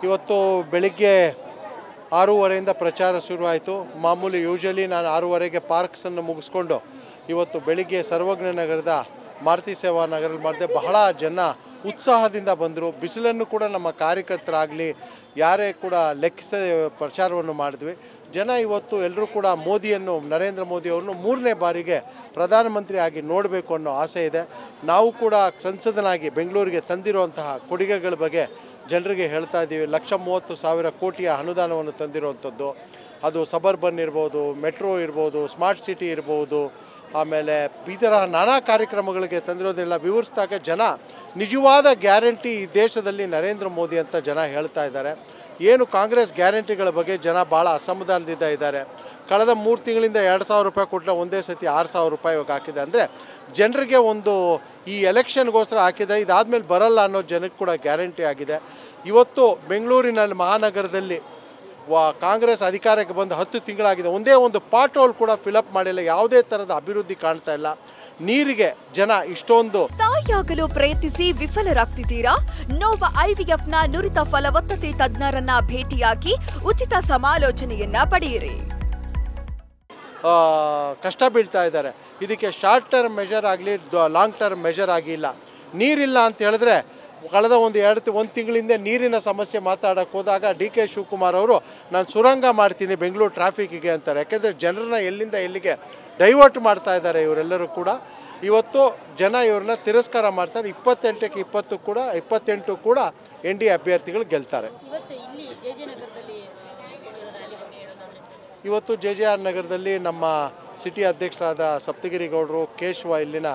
ಇವತ್ತು ಬೆಳಿಗ್ಗೆ 6:30 ಪ್ರಚಾರ ಶುರುವಾಯಿತು. ಮಾಮೂಲಿ ಯೂಶಲಿ ನಾನು 6:30ಗೆ ಪಾರ್ಕ್ಸನ್ನು ಮುಗಿಸ್ಕೊಂಡು ಇವತ್ತು ಬೆಳಿಗ್ಗೆ ಸರ್ವಜ್ಞ ನಗರದ ಮಾರುತಿ ಸೇವಾ ನಗರಲ್ಲಿ ಮಾಡಿದೆ. ಬಹಳ ಜನ ಉತ್ಸಾಹದಿಂದ ಬಂದರು. ಬಿಸಿಲನ್ನು ಕೂಡ ನಮ್ಮ ಕಾರ್ಯಕರ್ತರಾಗಲಿ ಯಾರೇ ಕೂಡ ಲೆಕ್ಕಿಸದೆ ಪ್ರಚಾರವನ್ನು ಮಾಡಿದ್ವಿ. ಜನ ಇವತ್ತು ಎಲ್ಲರೂ ಕೂಡ ಮೋದಿಯನ್ನು, ನರೇಂದ್ರ ಮೋದಿಯವ್ರನ್ನು 3ನೇ ಬಾರಿಗೆ ಪ್ರಧಾನಮಂತ್ರಿ ಆಗಿ ನೋಡಬೇಕು ಅನ್ನೋ ಆಸೆ ಇದೆ. ನಾವು ಕೂಡ ಸಂಸದನಾಗಿ ಬೆಂಗಳೂರಿಗೆ ತಂದಿರುವಂತಹ ಕೊಡುಗೆಗಳ ಬಗ್ಗೆ ಜನರಿಗೆ ಹೇಳ್ತಾ ಇದ್ದೀವಿ. 1,30,000 ಕೋಟಿಯ ಅನುದಾನವನ್ನು ತಂದಿರುವಂಥದ್ದು, ಅದು ಸಬರ್ಬನ್ ಇರ್ಬೋದು, ಮೆಟ್ರೋ ಇರ್ಬೋದು, ಸ್ಮಾರ್ಟ್ ಸಿಟಿ ಇರ್ಬೋದು, ಆಮೇಲೆ ಈ ಥರ ನಾನಾ ಕಾರ್ಯಕ್ರಮಗಳಿಗೆ ತಂದಿರೋದೆಲ್ಲ ವಿವರಿಸಿದಾಗ ಜನ ನಿಜವಾದ ಗ್ಯಾರಂಟಿ ಈ ದೇಶದಲ್ಲಿ ನರೇಂದ್ರ ಮೋದಿ ಅಂತ ಜನ ಹೇಳ್ತಾ ಇದ್ದಾರೆ. ಏನು ಕಾಂಗ್ರೆಸ್ ಗ್ಯಾರಂಟಿಗಳ ಬಗ್ಗೆ ಜನ ಭಾಳ ಅಸಮಾಧಾನದಿಂದ ಇದ್ದಾರೆ. ಕಳೆದ 3 ತಿಂಗಳಿಂದ 2,000 ರೂಪಾಯಿ ಕೊಟ್ಟರೆ ಒಂದೇ ಸತಿ 6,000 ರೂಪಾಯಿ ಇವಾಗ ಹಾಕಿದೆ. ಅಂದರೆ ಜನರಿಗೆ ಒಂದು ಈ ಎಲೆಕ್ಷನ್ಗೋಸ್ಕರ ಹಾಕಿದೆ, ಇದಾದಮೇಲೆ ಬರಲ್ಲ ಅನ್ನೋ ಜನಕ್ಕೆ ಕೂಡ ಗ್ಯಾರಂಟಿ ಆಗಿದೆ. ಇವತ್ತು ಬೆಂಗಳೂರಿನಲ್ಲಿ ಮಹಾನಗರದಲ್ಲಿ ಕಾಂಗ್ರೆಸ್ ಅಧಿಕಾರಕ್ಕೆ ಬಂದು 10 ತಿಂಗಳಾಗಿದೆ. ಒಂದೇ ಒಂದು ಪಾಟ್ ಹೋಲ್ ಕೂಡ ಫಿಲಪ್ ಮಾಡಿಲ್ಲ. ಯಾವುದೇ ಥರದ ಅಭಿವೃದ್ಧಿ ಕಾಣ್ತಾ ಇಲ್ಲ. ನೀರಿಗೆ ಜನ ಇಷ್ಟೊಂದು ತಾಯಿಯಾಗಲು ಪ್ರಯತ್ನಿಸಿ ವಿಫಲರಾಗ್ತಿದ್ದೀರಾ? ನೋವಾ ಐವಿಎಫ್ನ ನುರಿತ ಫಲವತ್ತತೆ ತಜ್ಞರನ್ನ ಭೇಟಿಯಾಗಿ ಉಚಿತ ಸಮಾಲೋಚನೆಯನ್ನ ಪಡೆಯಿರಿ. ಕಷ್ಟ ಬೀಳ್ತಾ ಇದ್ದಾರೆ. ಇದಕ್ಕೆ ಶಾರ್ಟ್ ಟರ್ಮ್ ಮೆಷರ್ ಆಗಲಿ, ಲಾಂಗ್ ಟರ್ಮ್ ಮೆಷರ್ ಆಗಿಲ್ಲ. ನೀರಿಲ್ಲ ಅಂತ ಹೇಳಿದ್ರೆ ಕಳೆದ ಒಂದು ತಿಂಗಳಿಂದ ನೀರಿನ ಸಮಸ್ಯೆ ಮಾತಾಡೋಕ್ಕೆ ಹೋದಾಗ ಡಿ.ಕೆ. ಶಿವಕುಮಾರ್ ಅವರು ನಾನು ಸುರಂಗ ಮಾಡ್ತೀನಿ ಬೆಂಗಳೂರು ಟ್ರಾಫಿಕ್ಕಿಗೆ ಅಂತಾರೆ. ಯಾಕೆಂದರೆ ಜನರನ್ನ ಎಲ್ಲಿಂದ ಎಲ್ಲಿಗೆ ಡೈವರ್ಟ್ ಮಾಡ್ತಾ ಇದ್ದಾರೆ ಇವರೆಲ್ಲರೂ ಕೂಡ. ಇವತ್ತು ಜನ ಇವ್ರನ್ನ ತಿರಸ್ಕಾರ ಮಾಡ್ತಾರೆ. 28ಕ್ಕೆ 28 ಕೂಡ NDA ಅಭ್ಯರ್ಥಿಗಳು ಗೆಲ್ತಾರೆ. ಇವತ್ತು JJR ನಗರದಲ್ಲಿ ನಮ್ಮ ಸಿಟಿ ಅಧ್ಯಕ್ಷರಾದ ಸಪ್ತಗಿರಿ ಗೌಡರು, ಕೇಶವ, ಇಲ್ಲಿನ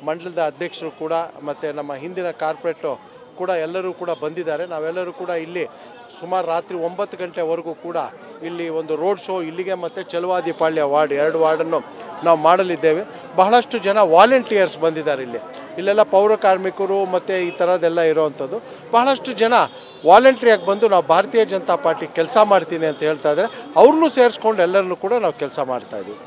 ಮಂಡಲದ ಅಧ್ಯಕ್ಷರು ಕೂಡ, ಮತ್ತು ನಮ್ಮ ಹಿಂದಿನ ಕಾರ್ಪೊರೇಟ್ರು ಕೂಡ ಎಲ್ಲರೂ ಕೂಡ ಬಂದಿದ್ದಾರೆ. ನಾವೆಲ್ಲರೂ ಕೂಡ ಇಲ್ಲಿ ಸುಮಾರು ರಾತ್ರಿ 9 ಗಂಟೆವರೆಗೂ ಕೂಡ ಇಲ್ಲಿ ಒಂದು ರೋಡ್ ಶೋ ಇಲ್ಲಿಗೆ ಮತ್ತು ಚಲವಾದಿಪಾಳ್ಯ ವಾರ್ಡ್ 2 ವಾರ್ಡನ್ನು ನಾವು ಮಾಡಲಿದ್ದೇವೆ. ಬಹಳಷ್ಟು ಜನ ವಾಲಂಟಿಯರ್ಸ್ ಬಂದಿದ್ದಾರೆ. ಇಲ್ಲೆಲ್ಲ ಪೌರ ಕಾರ್ಮಿಕರು ಮತ್ತು ಈ ಥರದ್ದೆಲ್ಲ ಇರೋವಂಥದ್ದು. ಬಹಳಷ್ಟು ಜನ ವಾಲಂಟ್ರಿಯಾಗಿ ಬಂದು ನಾವು ಭಾರತೀಯ ಜನತಾ ಪಾರ್ಟಿ ಕೆಲಸ ಮಾಡ್ತೀನಿ ಅಂತ ಹೇಳ್ತಾ ಇದ್ದಾರೆ. ಅವ್ರನ್ನೂ ಸೇರಿಸ್ಕೊಂಡು ಎಲ್ಲರನ್ನೂ ಕೂಡ ನಾವು ಕೆಲಸ ಮಾಡ್ತಾಯಿದ್ದೀವಿ.